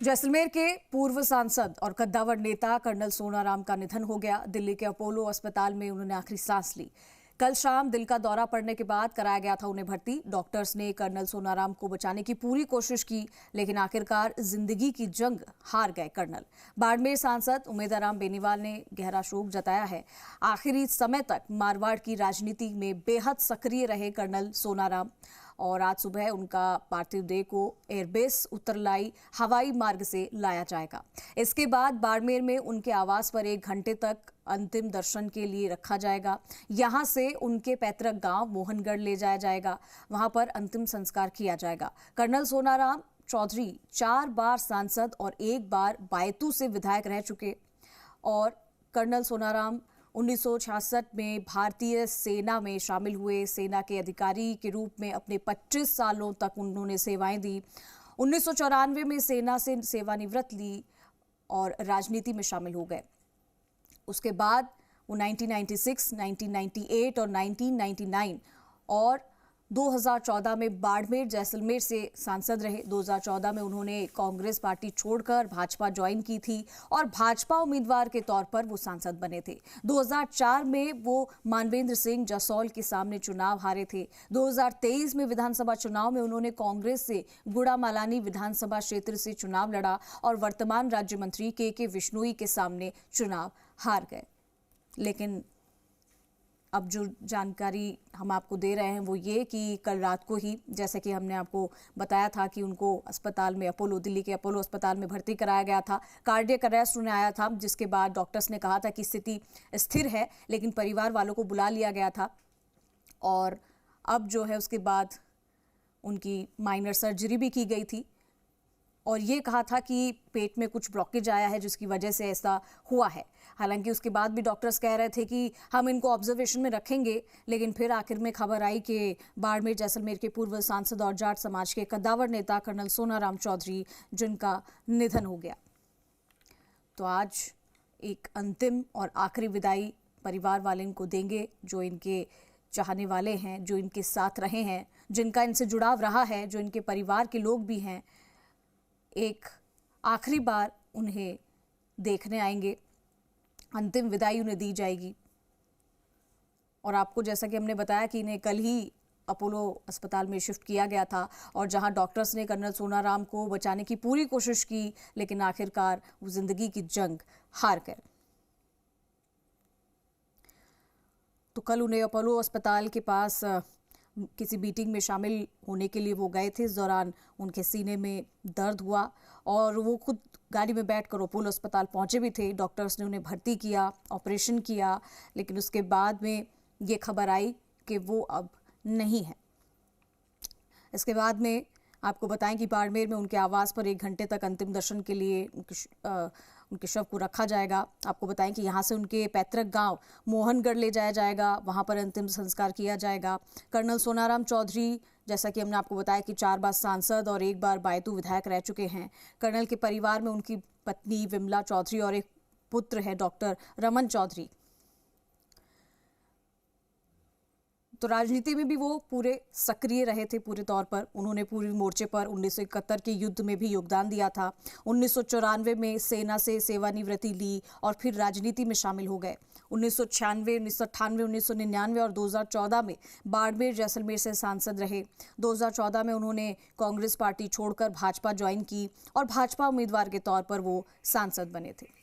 जैसलमेर के पूर्व सांसद और कद्दावर नेता कर्नल सोनाराम का निधन हो गया। दिल्ली के अपोलो अस्पताल में उन्होंने आखिरी सांस ली। कल शाम दिल का दौरा पड़ने के बाद कराया गया था उन्हें भर्ती। डॉक्टर्स ने कर्नल सोनाराम को बचाने की पूरी कोशिश की, लेकिन आखिरकार जिंदगी की जंग हार गए कर्नल। बाड़मेर सांसद उमेदाराम बेनीवाल ने गहरा शोक जताया है। आखिरी समय तक मारवाड़ की राजनीति में बेहद सक्रिय रहे कर्नल सोनाराम और आज सुबह उनका पार्थिव देह को एयरबेस उत्तरलाई हवाई मार्ग से लाया जाएगा। इसके बाद बाड़मेर में उनके आवास पर 1 घंटे तक अंतिम दर्शन के लिए रखा जाएगा। यहां से उनके पैतृक गांव मोहनगढ़ ले जाया जाएगा, वहां पर अंतिम संस्कार किया जाएगा। कर्नल सोनाराम चौधरी 4 बार सांसद और 1 बार बायतू से विधायक रह चुके और कर्नल सोनाराम 1966 में भारतीय सेना में शामिल हुए। सेना के अधिकारी के रूप में अपने 25 सालों तक उन्होंने सेवाएं दी। 1994 में सेना से सेवानिवृत्त ली और राजनीति में शामिल हो गए। उसके बाद वो 1996, 1998 और 1999 और 2014 में बाड़मेर जैसलमेर से सांसद रहे। 2014 में उन्होंने कांग्रेस पार्टी छोड़कर भाजपा ज्वाइन की थी और भाजपा उम्मीदवार के तौर पर वो सांसद बने थे। 2004 में वो मानवेंद्र सिंह जसौल के सामने चुनाव हारे थे। 2023 में विधानसभा चुनाव में उन्होंने कांग्रेस से गुड़ामालानी विधानसभा क्षेत्र से चुनाव लड़ा और वर्तमान राज्य मंत्री के विश्नोई के सामने चुनाव हार गए। लेकिन अब जो जानकारी हम आपको दे रहे हैं वो ये कि कल रात को ही, जैसे कि हमने आपको बताया था कि उनको अस्पताल में दिल्ली के अपोलो अस्पताल में भर्ती कराया गया था। कार्डियक अरेस्ट उन्हें आया था, जिसके बाद डॉक्टर्स ने कहा था कि स्थिति स्थिर है, लेकिन परिवार वालों को बुला लिया गया था और अब जो है उसके बाद उनकी माइनर सर्जरी भी की गई थी और ये कहा था कि पेट में कुछ ब्लॉकेज आया है जिसकी वजह से ऐसा हुआ है। हालांकि उसके बाद भी डॉक्टर्स कह रहे थे कि हम इनको ऑब्जर्वेशन में रखेंगे, लेकिन फिर आखिर में खबर आई कि बाड़मेर जैसलमेर के पूर्व सांसद और जाट समाज के कद्दावर नेता कर्नल सोनाराम चौधरी जिनका निधन हो गया। तो आज एक अंतिम और आखिरी विदाई परिवार वाले इनको देंगे, जो इनके चाहने वाले हैं, जो इनके साथ रहे हैं, जिनका इनसे जुड़ाव रहा है, जो इनके परिवार के लोग भी हैं। एक आखिरी बार उन्हें देखने आएंगे, अंतिम विदाई उन्हें दी जाएगी। और आपको जैसा कि हमने बताया कि इन्हें कल ही अपोलो अस्पताल में शिफ्ट किया गया था और जहां डॉक्टर्स ने कर्नल सोनाराम को बचाने की पूरी कोशिश की, लेकिन आखिरकार वो जिंदगी की जंग हार गए। तो कल उन्हें अपोलो अस्पताल के पास किसी मीटिंग में शामिल होने के लिए वो गए थे। इस दौरान उनके सीने में दर्द हुआ और वो खुद गाड़ी में बैठकर अपोलो अस्पताल पहुंचे भी थे। डॉक्टर्स ने उन्हें भर्ती किया, ऑपरेशन किया, लेकिन उसके बाद में ये खबर आई कि वो अब नहीं है। इसके बाद में आपको बताएं कि बाड़मेर में उनके आवास पर 1 घंटे तक अंतिम दर्शन के लिए उनके शव को रखा जाएगा। आपको बताएं कि यहाँ से उनके पैतृक गांव मोहनगढ़ ले जाया जाएगा, वहां पर अंतिम संस्कार किया जाएगा। कर्नल सोनाराम चौधरी, जैसा कि हमने आपको बताया कि 4 बार सांसद और 1 बार बायतू विधायक रह चुके हैं। कर्नल के परिवार में उनकी पत्नी विमला चौधरी और एक पुत्र है डॉक्टर रमन चौधरी। तो राजनीति में भी वो पूरे सक्रिय रहे थे पूरे तौर पर। उन्होंने पूर्वी मोर्चे पर 1971 के युद्ध में भी योगदान दिया था। 1994 में सेना से सेवानिवृत्ति ली और फिर राजनीति में शामिल हो गए। 1996, 1998, 1999 और 2014 में बाड़मेर जैसलमेर से सांसद रहे। 2014 में उन्होंने कांग्रेस पार्टी छोड़कर भाजपा ज्वाइन की और भाजपा उम्मीदवार के तौर पर वो सांसद बने थे।